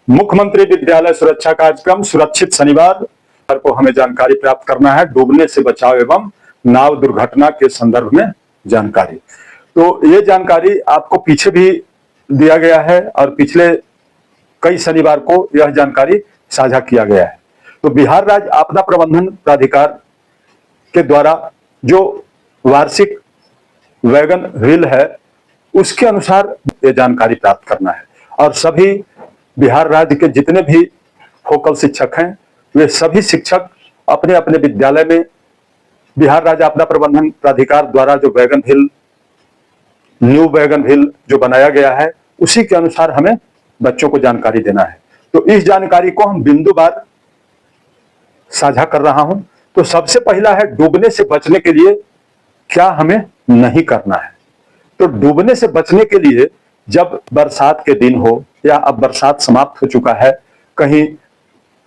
मुख्यमंत्री विद्यालय सुरक्षा कार्यक्रम सुरक्षित शनिवार को हमें जानकारी प्राप्त करना है। डूबने से बचाव एवं नाव दुर्घटना के संदर्भ में जानकारी। तो ये जानकारी आपको पीछे भी दिया गया है और पिछले कई शनिवार को यह जानकारी साझा किया गया है। तो बिहार राज्य आपदा प्रबंधन प्राधिकार के द्वारा जो वार्षिक वैगन व्हील है उसके अनुसार ये जानकारी प्राप्त करना है और सभी बिहार राज्य के जितने भी फोकल शिक्षक हैं वे सभी शिक्षक अपने अपने विद्यालय में बिहार राज्य आपदा प्रबंधन प्राधिकार द्वारा जो wagon wheel new wagon wheel जो बनाया गया है उसी के अनुसार हमें बच्चों को जानकारी देना है। तो इस जानकारी को हम बिंदुवार साझा कर रहा हूं। तो सबसे पहला है डूबने से बचने के लिए क्या हमें नहीं करना है। तो डूबने से बचने के लिए जब बरसात के दिन हो या अब बरसात समाप्त हो चुका है, कहीं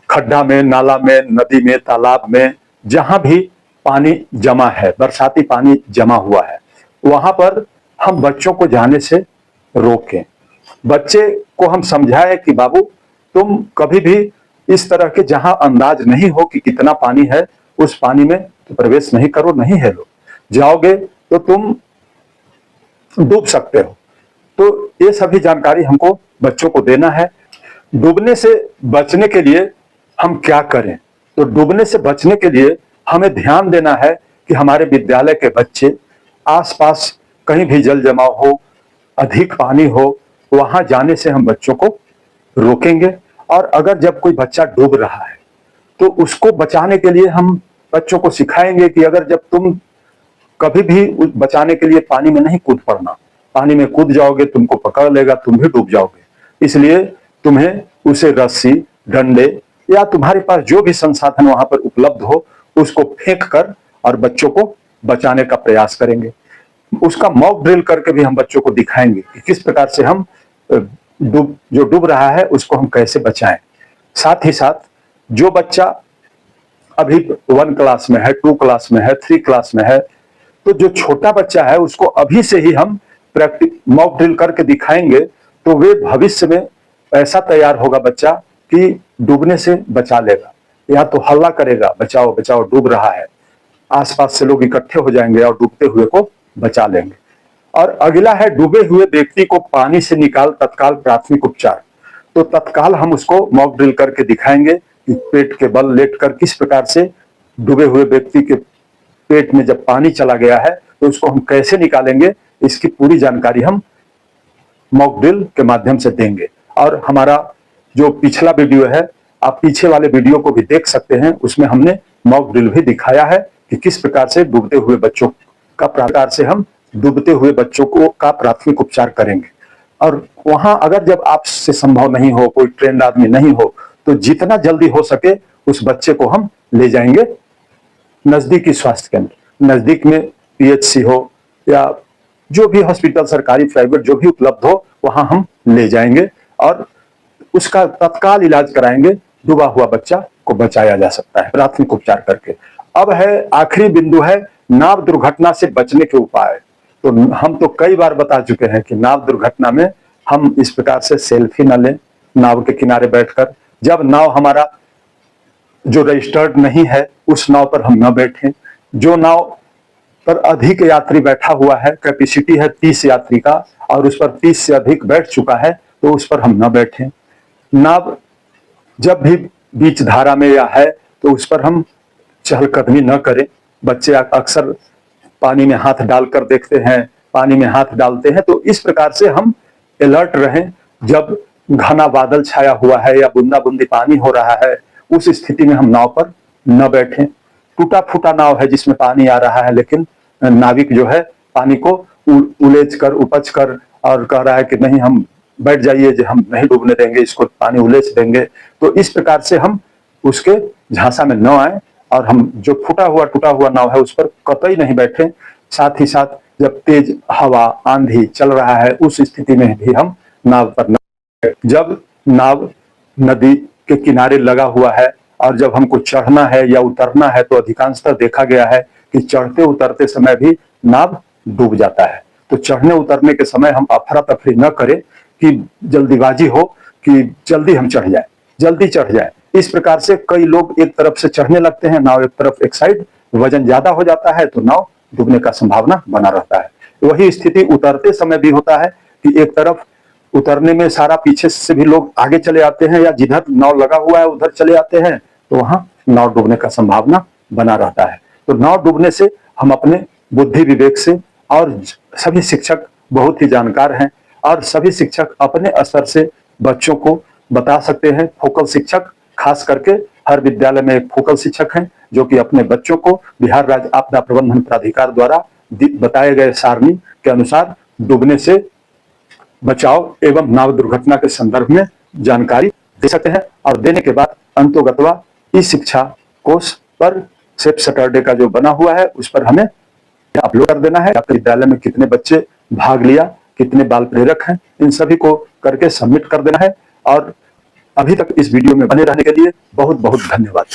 खड्डा में, नाला में, नदी में, तालाब में जहां भी पानी जमा है, बरसाती पानी जमा हुआ है, वहां पर हम बच्चों को जाने से रोकें। बच्चे को हम समझाएं कि बाबू तुम कभी भी इस तरह के जहां अंदाज नहीं हो कि कितना पानी है उस पानी में तो प्रवेश नहीं करो, नहीं है लो, जाओगे तो तुम डूब सकते हो। तो ये सभी जानकारी हमको बच्चों को देना है। डूबने से बचने के लिए हम क्या करें। तो डूबने से बचने के लिए हमें ध्यान देना है कि हमारे विद्यालय के बच्चे आसपास कहीं भी जल जमाव हो, अधिक पानी हो, वहां जाने से हम बच्चों को रोकेंगे। और अगर जब कोई बच्चा डूब रहा है तो उसको बचाने के लिए हम बच्चों को सिखाएंगे कि अगर जब तुम कभी भी बचाने के लिए पानी में नहीं कूद पड़ना, पानी में कूद जाओगे तुमको पकड़ लेगा, तुम भी डूब जाओगे। इसलिए तुम्हें उसे रस्सी, डंडे या तुम्हारे पास जो भी संसाधन वहां पर उपलब्ध हो उसको फेंक कर और बच्चों को बचाने का प्रयास करेंगे। उसका मॉक ड्रिल करके भी हम बच्चों को दिखाएंगे कि किस प्रकार से हम जो डूब रहा है उसको हम कैसे बचाएं। साथ ही साथ जो बच्चा अभी 1 क्लास में है, 2 क्लास में है, 3 क्लास में है, तो जो छोटा बच्चा है उसको अभी से ही हम प्रैक्टिस मॉक ड्रिल करके दिखाएंगे तो वे भविष्य में ऐसा तैयार होगा बच्चा कि डूबने से बचा लेगा। या तो हल्ला करेगा बचाओ बचाओ डूब रहा है, आसपास से लोग इकट्ठे हो जाएंगे और डूबते हुए को बचा लेंगे। और अगला है डूबे हुए व्यक्ति को पानी से निकाल तत्काल प्राथमिक उपचार। तो तत्काल हम उसको मॉक ड्रिल करके दिखाएंगे कि पेट के बल लेटकर किस प्रकार से डूबे हुए व्यक्ति के पेट में जब पानी चला गया है तो उसको हम कैसे निकालेंगे, इसकी पूरी जानकारी हम मॉक ड्रिल के माध्यम से देंगे। और हमारा जो पिछला वीडियो है, आप पीछे वाले वीडियो को भी देख सकते हैं, उसमें हमने मॉक ड्रिल भी दिखाया है कि किस प्रकार से डूबते हुए बच्चों का प्राथमिक उपचार करेंगे। और वहां अगर जब आपसे संभव नहीं हो, कोई ट्रेंड आदमी नहीं हो, तो जितना जल्दी हो सके उस बच्चे को हम ले जाएंगे नजदीकी स्वास्थ्य केंद्र, नजदीक में पीएचसी हो या जो भी हॉस्पिटल सरकारी प्राइवेट जो भी उपलब्ध हो वहां हम ले जाएंगे और उसका तत्काल इलाज कराएंगे। डूबा हुआ बच्चा को बचाया जा सकता है प्राथमिक उपचार करके। अब है आखिरी बिंदु है नाव दुर्घटना से बचने के उपाय। तो हम तो कई बार बता चुके हैं कि नाव दुर्घटना में हम इस प्रकार से सेल्फी न लें नाव के किनारे बैठकर। जब नाव हमारा जो रजिस्टर्ड नहीं है उस नाव पर हम न बैठें। जो नाव पर अधिक यात्री बैठा हुआ है, कैपेसिटी है 30 यात्री का और उस पर 30 से अधिक बैठ चुका है तो उस पर हम न बैठें। नाव जब भी बीच धारा में या है तो उस पर हम चहलकदमी न करें। बच्चे अक्सर पानी में हाथ डालकर देखते हैं, पानी में हाथ डालते हैं, तो इस प्रकार से हम अलर्ट रहें। जब घना बादल छाया हुआ है या बूंदा बूंदी पानी हो रहा है उस स्थिति में हम नाव पर न बैठें। टूटा फूटा नाव है जिसमें पानी आ रहा है लेकिन नाविक जो है पानी को उलेच कर उपच कर और कह रहा है कि नहीं हम बैठ जाइए, हम नहीं डूबने देंगे, इसको पानी उलेच देंगे। तो इस प्रकार से हम उसके झांसा में न आए और हम जो टूटा हुआ नाव है उस पर कतई नहीं बैठे। साथ ही साथ जब तेज हवा आंधी चल रहा है उस स्थिति में भी हम नाव पर न बैठे। जब नाव नदी के किनारे लगा हुआ है और जब हमको चढ़ना है या उतरना है तो अधिकांशतः देखा गया है कि चढ़ते उतरते समय भी नाव डूब जाता है। तो चढ़ने उतरने के समय हम अफरा तफरी न करें कि जल्दीबाजी हो कि जल्दी हम चढ़ जाए, जल्दी चढ़ जाए। इस प्रकार से कई लोग एक तरफ से चढ़ने लगते हैं, नाव एक तरफ एक साइड, वजन ज्यादा हो जाता है तो नाव डूबने का संभावना बना रहता है। वही स्थिति उतरते समय भी होता है कि एक तरफ उतरने में सारा पीछे से भी लोग आगे चले आते हैं या जिधर नाव लगा हुआ है उधर चले आते हैं, तो वहां नाव डूबने का संभावना बना रहता है। तो नाव डूबने से हम अपने बुद्धि विवेक से, और सभी शिक्षक बहुत ही जानकार हैं और सभी शिक्षक अपने स्तर से बच्चों को बता सकते हैं। फोकल शिक्षक खास करके हर विद्यालय में एक फोकल शिक्षक हैं जो कि अपने बच्चों को बिहार राज्य आपदा प्रबंधन प्राधिकार द्वारा बताए गए सारणी के अनुसार डूबने से बचाव एवं नाव दुर्घटना के संदर्भ में जानकारी दे सकते हैं। और देने के बाद अंतोगत्वा इस शिक्षा कोर्स पर सेफ सैटरडे का जो बना हुआ है उस पर हमें अपलोड कर देना है। आपके विद्यालय में कितने बच्चे भाग लिया, कितने बाल प्रेरक हैं, इन सभी को करके सबमिट कर देना है। और अभी तक इस वीडियो में बने रहने के लिए बहुत बहुत धन्यवाद।